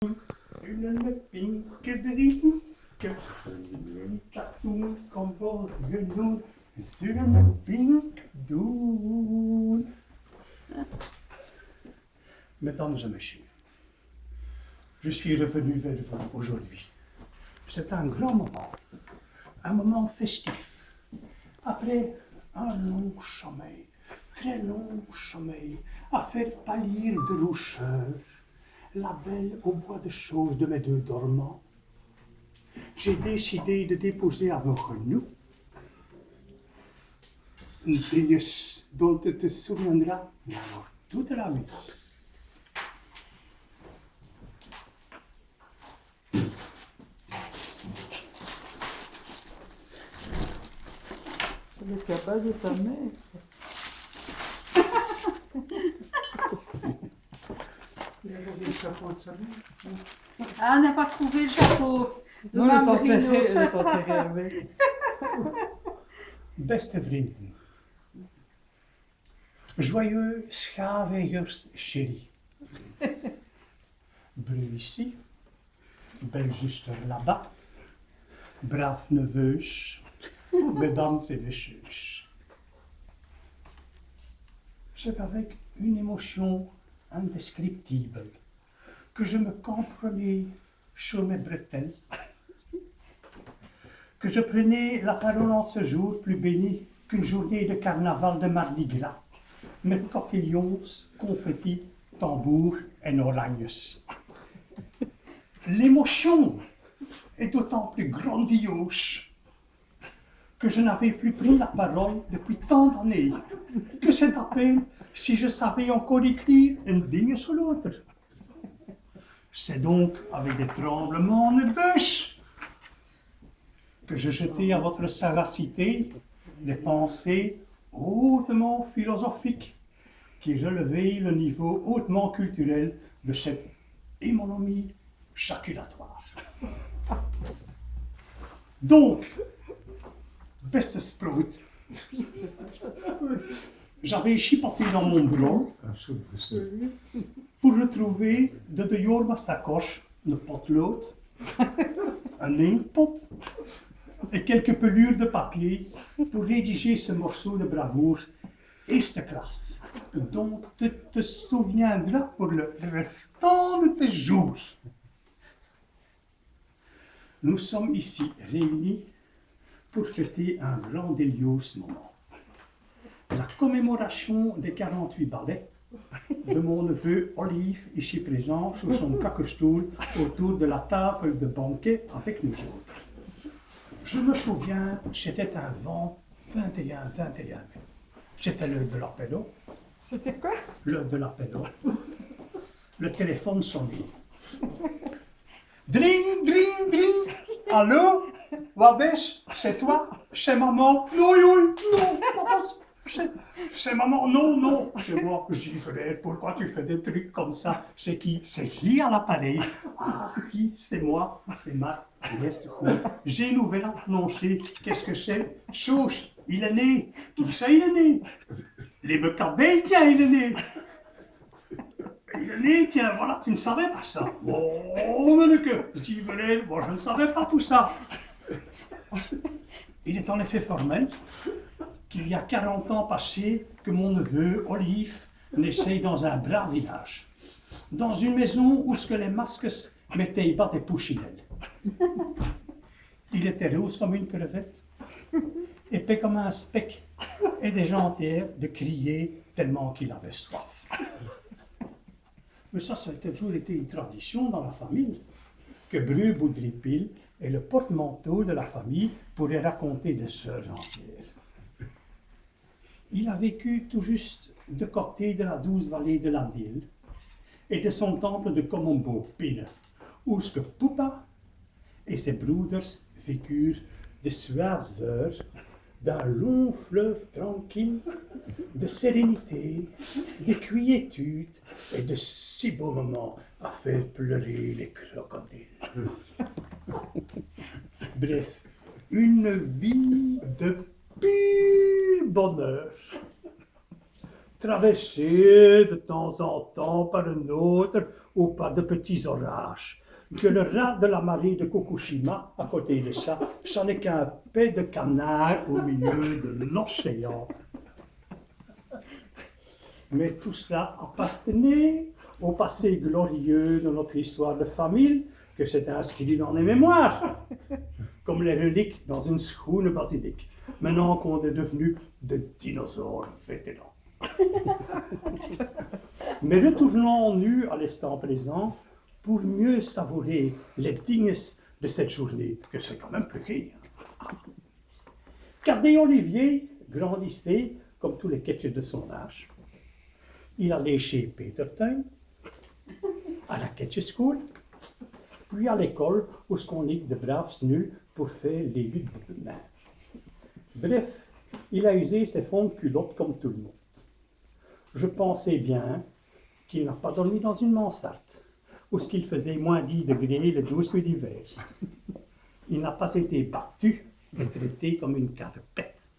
Une pinke drinke, een katoen kan morgen doen, zullen pink doen. Mesdames et messieurs, je suis revenu vers vous aujourd'hui. C'est un grand moment festif. Après un long sommeil, très long sommeil, à faire pâlir de rousseur la belle au bois de choses de mes deux dormants, j'ai décidé de déposer à vos genoux une princesse dont tu te souviendras toute la vie. Elle est capable de ta mère. Ah, on n'a pas trouvé le chapeau de Non, Mme elle est Bruno. enterrée avec. Beste vrienden, joyeux schavegers chéris. Bru ici, belle zuster là-bas, braves neveux, mesdames et messieurs. C'est avec une émotion indescriptible que je me comprenais sur mes bretelles, que je prenais la parole en ce jour plus béni qu'une journée de carnaval de Mardi Gras, mes cotillons, confettis, tambours et oragnes. L'émotion est d'autant plus grandiose que je n'avais plus pris la parole depuis tant d'années, que c'est à peine si je savais encore écrire un digne sur l'autre. C'est donc avec des tremblements nerveux que je jetais à votre sagacité des pensées hautement philosophiques qui relevaient le niveau hautement culturel de cette hémonymie jaculatoire. Donc, beste Sprout, j'avais chipoté dans mon bureau pour retrouver de dehors ma sacoche, le potlood, un inkpot et quelques pelures de papier pour rédiger ce morceau de bravoure eerste classe dont tu te souviendras pour le restant de tes jours. Nous sommes ici réunis pour fêter un grandiose moment. La commémoration des 48 ballets de mon neveu Olive, ici présent sur son caquestool autour de la table de banquet avec nous autres. Je me souviens, c'était un vent 21 mai. C'était l'heure de l'apéro. C'était quoi? L'heure de l'apéro. Le téléphone sonnait. Dring, dring, dring. Allô? Wabesh, c'est toi? C'est maman? Non, non, non, papa, c'est maman? Non, non, c'est moi. Gifrère, pourquoi tu fais des trucs comme ça? C'est qui? C'est qui à l'appareil? Ah, qui? C'est moi, c'est Marc. J'ai une nouvelle à annoncer. Qu'est-ce que c'est? Chouche, il est né. Qui ça, il est né? Les Becadets, tiens, il est né. Il est né, tiens, voilà, tu ne savais pas ça. Oh, mais que, Gifrère, moi je ne savais pas tout ça. Il est en effet formel qu'il y a 40 ans passés que mon neveu, Olive, naissait dans un brave village, dans une maison où ce que les masques mettaient bas des pouchinelles. Il était rose comme une crevette, épais comme un speck, et déjà entière de crier tellement qu'il avait soif. Mais ça a toujours été une tradition dans la famille, que Bru Boudripil est le porte-manteau de la famille pour les raconter des heures entières. Il a vécu tout juste de côté de la douce vallée de l'Andil et de son temple de Komombo, Pine, où ce que Poupa et ses broeders vécurent de suaves heures d'un long fleuve tranquille, de sérénité, de quiétude et de si beaux moments à faire pleurer les crocodiles. Bref, une vie de pur bonheur. traversé de temps en temps par un autre ou par de petits orages. Que le rat de la marée de Fukushima, à côté de ça, ça n'est qu'un paix de canard au milieu de l'océan. Mais tout cela appartenait au passé glorieux de notre histoire de famille, que c'est inscrit dans les mémoires, comme les reliques dans une schoune basilique, maintenant qu'on est devenu des dinosaures vétérans. Mais retournons-nous à l'instant présent pour mieux savourer les dignes de cette journée, que c'est quand même plus rire. Cadet Olivier grandissait comme tous les ketchers de son âge. Il allait chez Peterton, à la Ketcher School, puis à l'école où on lit de braves nuls pour faire les luttes de neige. Bref, il a usé ses fonds de culotte comme tout le monde. Je pensais bien qu'il n'a pas dormi dans une mansarde, où ce qu'il faisait moins 10 degrés le 12 nuits d'hiver. Il n'a pas été battu et traité comme une carpette.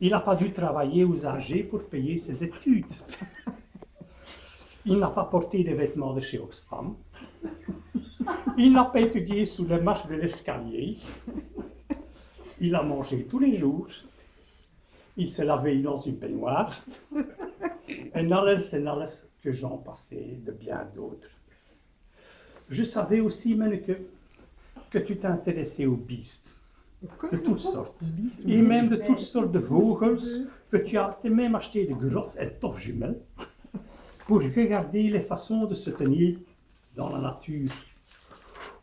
Il n'a pas dû travailler aux âgés pour payer ses études. Il n'a pas porté des vêtements de chez Oxfam. Il n'a pas étudié sous les marches de l'escalier. Il a mangé tous les jours. Il s'est lavé dans une baignoire. Et n'allez que j'en passais de bien d'autres. Je savais aussi même que tu t'intéressais aux beasts, de toutes sortes, et même de toutes sortes de vogels, que tu as même acheté de grosses et toffes jumelles pour regarder les façons de se tenir dans la nature,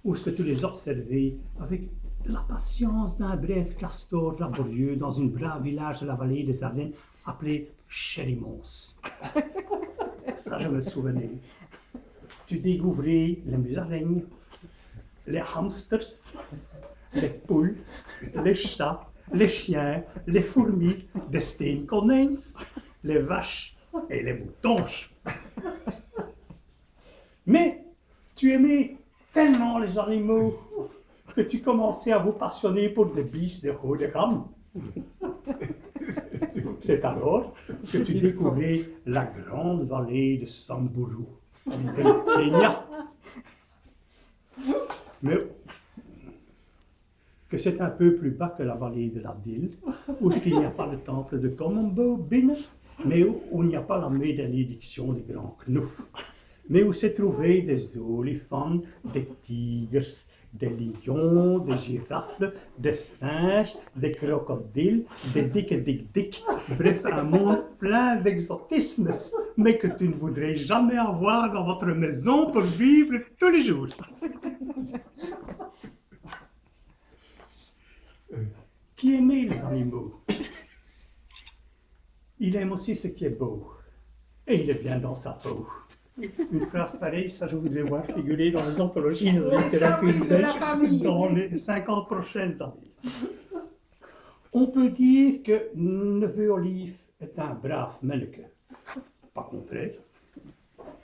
ou ce que tu les observais avec la patience d'un bref castor laborieux dans un brave village de la vallée des Ardennes appelé Chérimons. Ça, je me souvenais. Tu découvrais les musaraignes, les hamsters, les poules, les chats, les chiens, les fourmis, les steenkonijns, les vaches et les moutonches. Mais tu aimais tellement les animaux que tu commençais à vous passionner pour des beasts de haut de gamme. C'est alors que tu découvrais la grande vallée de Samburu, de Kenya. Mais que c'est un peu plus bas que la vallée de la Dille, où il n'y a pas le temple de Komombo Bin, mais où il n'y a pas la malédiction des grands knoufs, mais où se trouvaient des olifants, des tigres, des lions, des girafes, des singes, des crocodiles, des dick, bref, un monde plein d'exotismes, mais que tu ne voudrais jamais avoir dans votre maison pour vivre tous les jours. Qui aimait les animaux? Il aime aussi ce qui est beau, et il est bien dans sa peau. Une phrase pareille, ça je voudrais voir figurer dans les anthologies de la littérature belge dans les 50 prochaines années. On peut dire que Neveu Olive est un brave melke, pas contraire,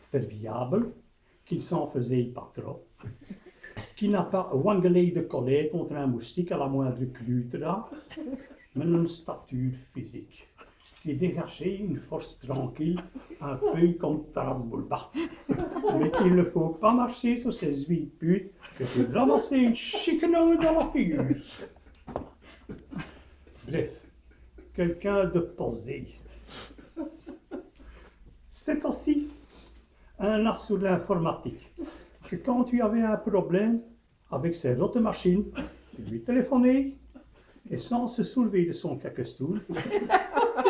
serviable, qu'il s'en faisait pas trop, qui n'a pas wangelé de colère contre un moustique à la moindre clutra, mais une stature physique qui dégageait une force tranquille, un peu comme Taras Bulba. Mais qu'il ne faut pas marcher sur ces huit putes que tu ramasser une chiquenaude dans la figure. Bref, quelqu'un de posé. C'est aussi un as sur l'informatique, que quand tu avais un problème avec ces autres machines, tu lui téléphonais et sans se soulever de son cacastoul,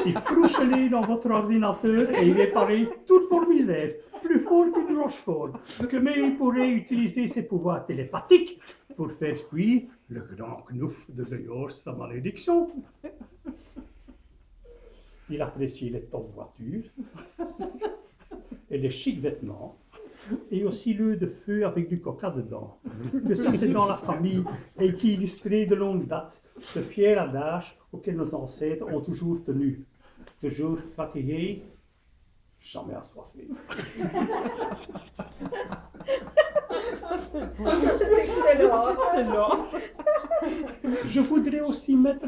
il frouchelait dans votre ordinateur et il réparait toute vos misères, plus fort qu'une rochefort, que même il pourrait utiliser ses pouvoirs télépathiques pour faire fuir le grand knouf de dehors sa malédiction. Il appréciait les top voitures et les chics vêtements, et aussi l'œuf de feu avec du coca dedans, que ça c'est dans la famille et qui illustrait de longue date ce fier adage auquel nos ancêtres ont toujours tenu. Toujours fatigué, jamais assoiffé. C'est excellent. Excellent. Je voudrais aussi mettre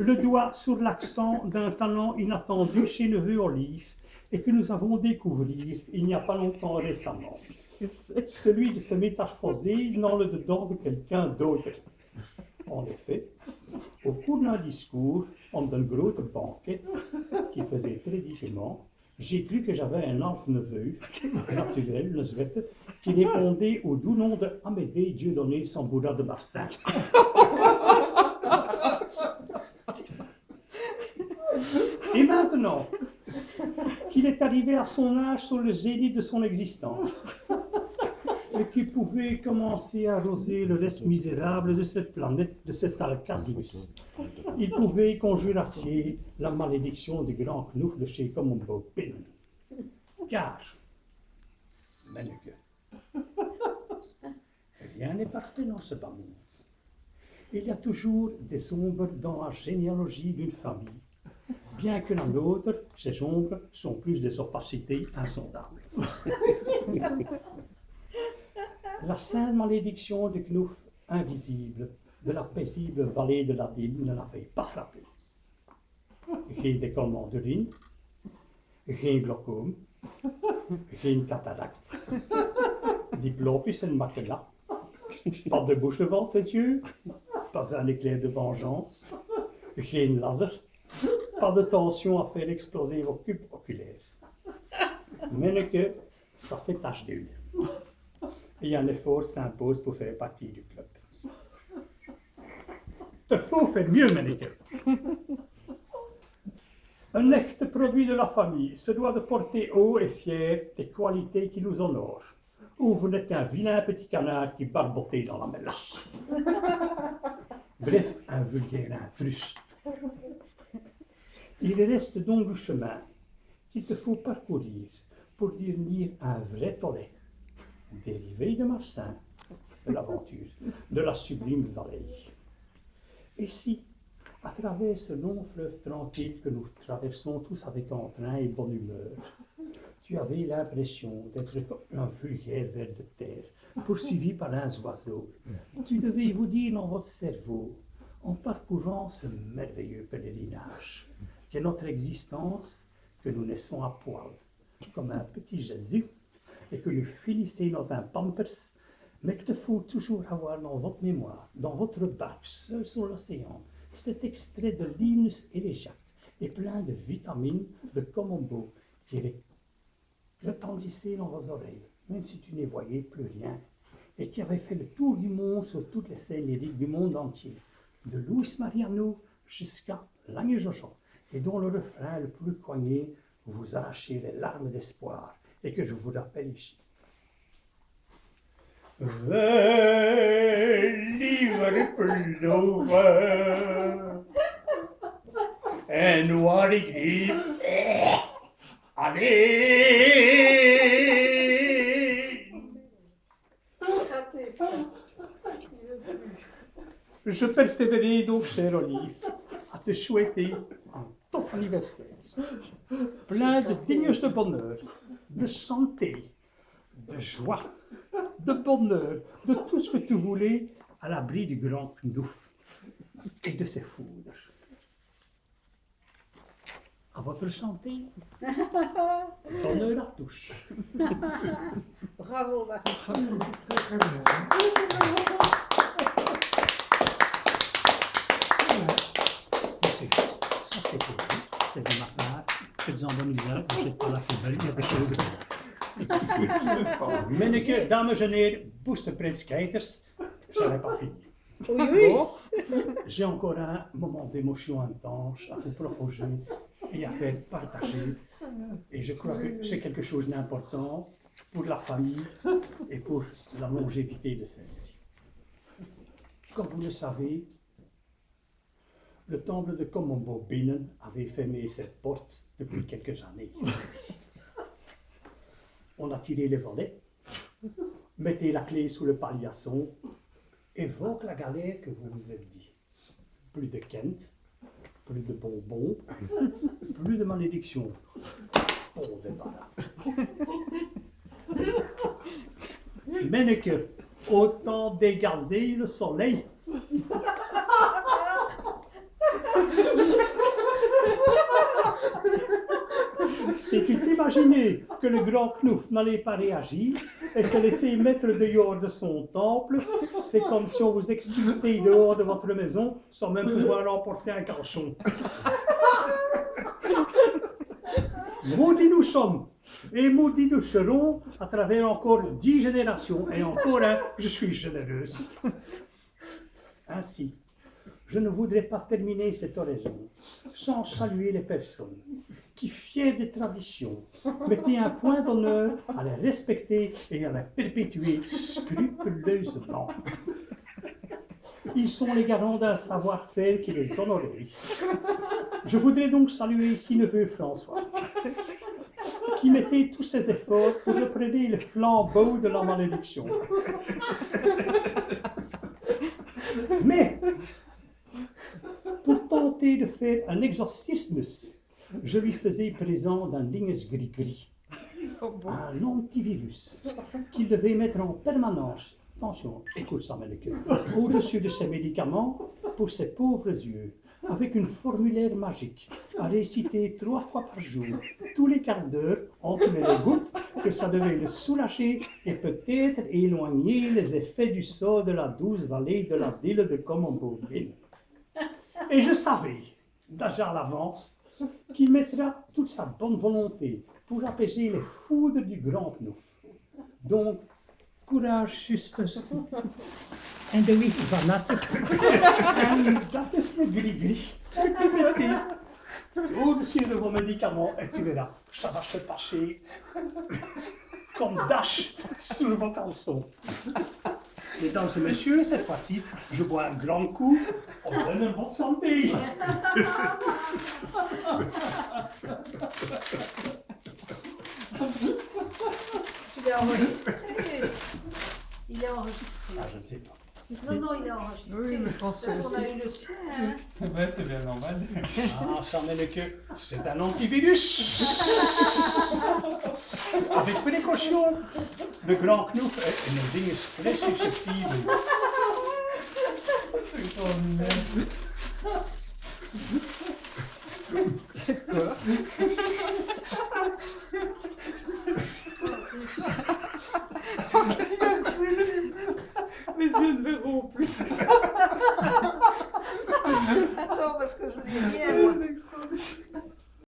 le doigt sur l'accent d'un talent inattendu chez Neveu Olive et que nous avons découvert il n'y a pas longtemps récemment. Qu'est-ce que c'est? Celui de se métamorphoser dans le dedans de quelqu'un d'autre. En effet, au cours d'un discours en d'un gros banquet qui faisait très dignement, j'ai cru que j'avais un enfant neveu, naturel, le Svette, qui répondait au doux nom de Amédée Dieudonné Samboura de Marsin. Et maintenant qu'il est arrivé à son âge sur le zénith de son existence, et qu'il pouvait commencer à arroser le reste misérable de cette planète, de cet Alcasmus, il pouvait conjurassier la malédiction du grand Knouf de chez Comombo Pin. Car, Menneke, rien n'est parfait dans ce bas monde. Il y a toujours des ombres dans la généalogie d'une famille, bien que la nôtre, ces ombres sont plus des opacités insondables. La sainte malédiction de Knouf invisible de la paisible vallée de la Dîme ne l'avait pas frappé. Geen décollement d'urine, geen glaucome, geen cataracte, diplopis en macula, pas de bouche devant ses yeux, pas un éclair de vengeance, geen laser, pas de tension à faire exploser vos cubes oculaires. Menneke, ça fait tache d'huile. Et un effort s'impose pour faire partie du club. Te faut faire mieux, Menneke. Un acte produit de la famille se doit de porter haut et fier des qualités qui nous honorent. Ou vous n'êtes qu'un vilain petit canard qui barbotait dans la mélasse. Bref, un vulgaire intrus. Il reste donc du chemin qu'il te faut parcourir pour devenir un vrai tolet, dérivé de Marsin, de l'aventure, de la sublime vallée. Et si, à travers ce long fleuve tranquille que nous traversons tous avec entrain et bonne humeur, tu avais l'impression d'être un vulgaire ver de terre, poursuivi par un oiseau, tu devais vous dire dans votre cerveau, en parcourant ce merveilleux pèlerinage, qu'est notre existence, que nous naissons à poil, comme un petit Jésus, et que nous finissons dans un pampers, mais qu'il faut toujours avoir dans votre mémoire, dans votre barque, seul sur l'océan, cet extrait de l'hymnus élégiaque et plein de vitamines de Comombo qui retentissait dans vos oreilles, même si tu n'y voyais plus rien, et qui avait fait le tour du monde sur toutes les scènes lyriques du monde entier, de Luis Mariano jusqu'à Lange Jojo, et dont le refrain le plus poigné vous arrachez les larmes d'espoir, et que je vous rappelle ici. Lieve plover en waar ik lief alleen. Je persévérais donc, chère Olive, à te souhaiter un tof anniversaire, plein de dignes de bonheur, de santé, de joie, de bonheur, de tout ce que tu voulais à l'abri du grand Knouf et de ses foudres. À votre santé, bonheur à tous. Bravo, Marie. C'est de ma part, faites-en bon usage, vous n'êtes pas la poubelle, il y a des choses. Menneke, dames en heren, Boesterprins kijkers, je n'ai pas fini. Oui, J'ai encore un moment d'émotion intense à vous proposer et à faire partager. Et je crois que c'est quelque chose d'important pour la famille et pour la longévité de celle-ci. Comme vous le savez, le temple de Comombo Binnen avait fermé ses portes depuis quelques années. On a tiré les volets, mettez la clé sous le paillasson, évoque la galère que vous vous êtes dit. Plus de Kent, plus de bonbons, plus de malédiction. Bon débarras. Menneke, autant dégazer le soleil. C'est qu'il imaginait que le grand Knouf n'allait pas réagir et se laisser mettre dehors de son temple. C'est comme si on vous expulsait dehors de votre maison sans même pouvoir emporter un caleçon. Maudits nous sommes et maudits nous serons à travers encore 10 générations. Et encore, je suis généreuse. Ainsi, je ne voudrais pas terminer cette oraison sans saluer les personnes qui, fiers des traditions, mettaient un point d'honneur à les respecter et à les perpétuer scrupuleusement. Ils sont les garants d'un savoir-faire qui les honorait. Je voudrais donc saluer ici neveu François, qui mettait tous ses efforts pour reprendre le flambeau de la malédiction. Mais, pour tenter de faire un exorcisme, je lui faisais présent d'un lingus gris-gris, un antivirus qu'il devait mettre en permanence, attention, écoute ça, au-dessus de ses médicaments pour ses pauvres yeux, avec une formulaire magique à réciter 3 fois par jour, tous les quarts d'heure, entre les gouttes, que ça devait le soulager et peut-être éloigner les effets du sort de la douce vallée de la ville de Commonwealth. Et je savais, déjà à l'avance, qu'il mettra toute sa bonne volonté pour apaiser les foudres du grand Knouf. Donc, courage, Justus. En de wie van natte. En dat is le gris-gris. Au-dessus de vos médicaments, et tu verras, ça va se passer comme dash sur vos caleçons. Mesdames et messieurs, cette fois-ci, je bois un grand coup en bonne et bonne santé. Il est enregistré. Il est enregistré. Ah, je ne sais pas. Non, non, il est enregistré. Oui, je pense Parce qu'on aussi. a eu le sien. Hein. Ouais, c'est bien normal. Ah, ça n'est que c'est un antivirus. Avec précaution, le grand Knouf est une ding très susceptible. C'est extraordinaire. C'est quoi? Mes yeux ne verront plus. Attends, parce que je l'ai bien, moi. C'est extraordinaire.